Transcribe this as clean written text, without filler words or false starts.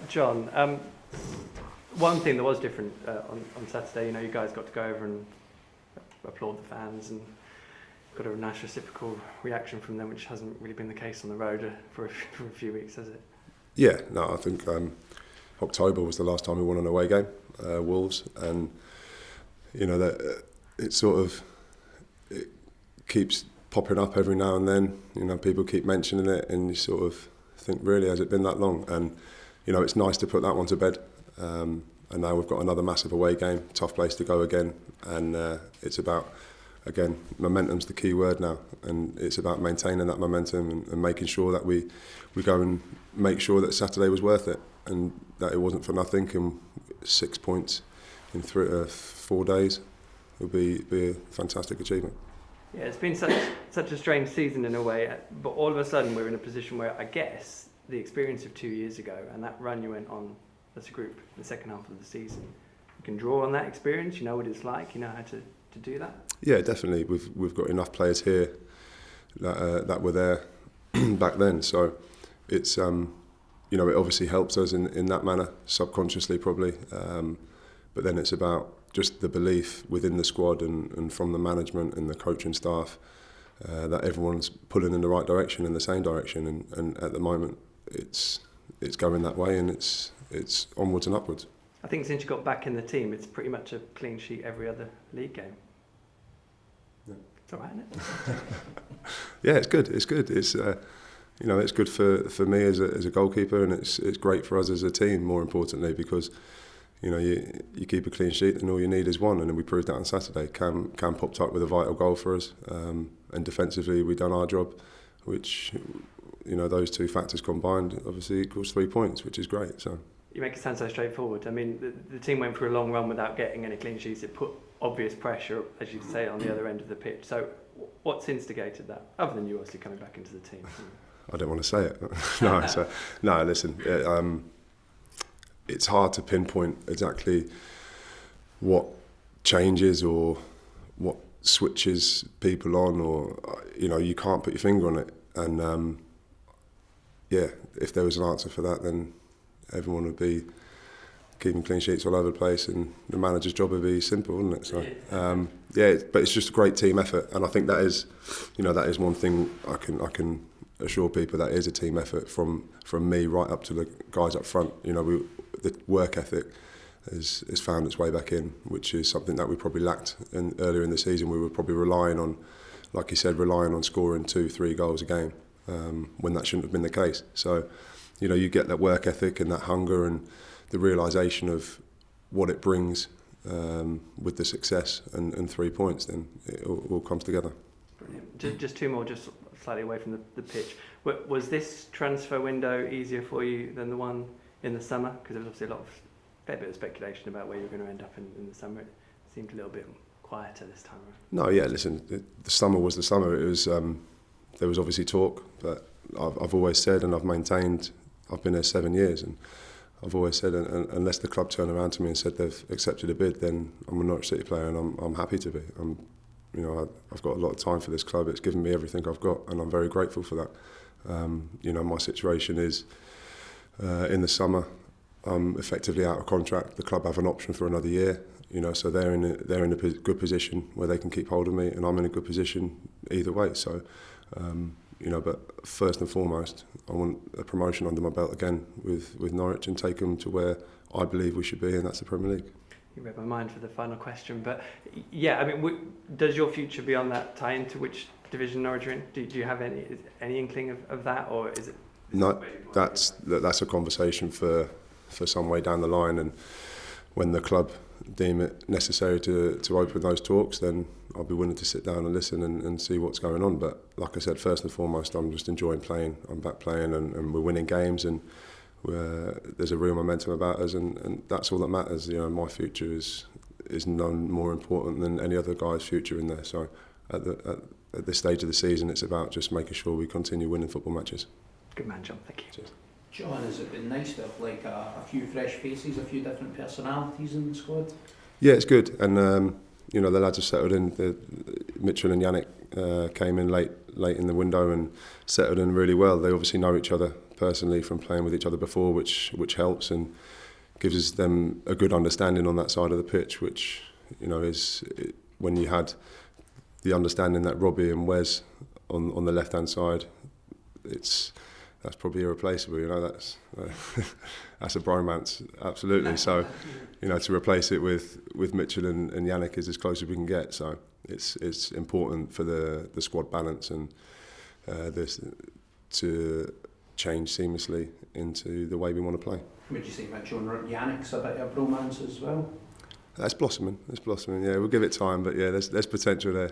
John, one thing that was different on Saturday, you guys got to go over and applaud the fans and got a nice reciprocal reaction from them, which hasn't really been the case on the road for a few weeks, has it? Yeah, no, I think October was the last time we won an away game, Wolves, and that it keeps popping up every now and then. People keep mentioning it, and you sort of think, really, has it been that long? And it's nice to put that one to bed. And now we've got another massive away game, tough place to go again, and it's about, again, momentum's the key word now, and it's about maintaining that momentum and making sure that we go and make sure that Saturday was worth it and that it wasn't for nothing. And 6 points in 4 days would be a fantastic achievement. Yeah, it's been such a strange season in a way, but all of a sudden we're in a position where I guess the experience of 2 years ago and that run you went on as a group in the second half of the season, you can draw on that experience. You know what it's like. You know how to do that. Yeah, definitely. We've got enough players here that were there back then, so it's it obviously helps us in that manner, subconsciously probably, but then it's about just the belief within the squad and from the management and the coaching staff that everyone's pulling in the right direction, in the same direction, and at the moment it's going that way, and it's onwards and upwards. I think since you got back in the team, it's pretty much a clean sheet every other league game. Yeah. It's all right, isn't it? Yeah, it's good. It's good. It's it's good for me as a goalkeeper, and it's great for us as a team. More importantly, because you keep a clean sheet, and all you need is one, and we proved that on Saturday. Cam popped up with a vital goal for us, and defensively we done our job, which those two factors combined obviously equals 3 points, which is great. So. You make it sound so straightforward. I mean, the team went for a long run without getting any clean sheets. It put obvious pressure, as you say, on the other end of the pitch. So what's instigated that, other than you obviously coming back into the team? I don't want to say it. No, listen, it's hard to pinpoint exactly what changes or what switches people on, or, you can't put your finger on it. And, if there was an answer for that, then everyone would be keeping clean sheets all over the place, and the manager's job would be simple, wouldn't it? So, but it's just a great team effort, and I think that is one thing I can assure people, that is a team effort from me right up to the guys up front. The work ethic has found its way back in, which is something that we probably lacked earlier in the season. We were probably relying on scoring 2-3 goals a game, when that shouldn't have been the case. So, you get that work ethic and that hunger and the realisation of what it brings with the success and 3 points, then it all comes together. Brilliant. Just two more, just slightly away from the pitch. Was this transfer window easier for you than the one in the summer? Because there was obviously fair bit of speculation about where you were going to end up in the summer. It seemed a little bit quieter this time around. No, yeah, listen, the summer was the summer. It was there was obviously talk, but I've always said, and I've maintained, I've been there 7 years, and I've always said, unless the club turn around to me and said they've accepted a bid, then I'm a Norwich City player, and I'm happy to be. I've got a lot of time for this club. It's given me everything I've got, and I'm very grateful for that. My situation is in the summer, I'm effectively out of contract. The club have an option for another year. So they're in a good position where they can keep hold of me, and I'm in a good position either way. So, but first and foremost, I want a promotion under my belt again with Norwich, and take them to where I believe we should be, and that's the Premier League. You read my mind for the final question, but yeah, I mean, does your future beyond that tie into which division Norwich are in? Do you have any inkling of that, or is it? No, that's a conversation for some way down the line, and when the club deem it necessary to open those talks, then I'll be willing to sit down and listen and see what's going on. But like I said, first and foremost, I'm just enjoying playing. I'm back playing, and we're winning games, and there's a real momentum about us, and that's all that matters. My future is none more important than any other guy's future in there. So at this stage of the season, it's about just making sure we continue winning football matches. Good man, John. Thank you. Cheers. John, has it been nice to have a few fresh faces, a few different personalities in the squad? Yeah, it's good, and the lads have settled in. Mitchell and Yannick came in late in the window and settled in really well. They obviously know each other personally from playing with each other before, which helps and gives them a good understanding on that side of the pitch, which, you know, when you had the understanding that Robbie and Wes on the left hand side, that's probably irreplaceable. You know, that's a bromance, absolutely. So, you know, to replace it with Mitchell and Yannick is as close as we can get. So it's important for the squad balance and this to change seamlessly into the way we want to play. Would you say Mitchell and Yannick's a bit of bromance as well? That's blossoming. Yeah, we'll give it time, but yeah, there's potential there.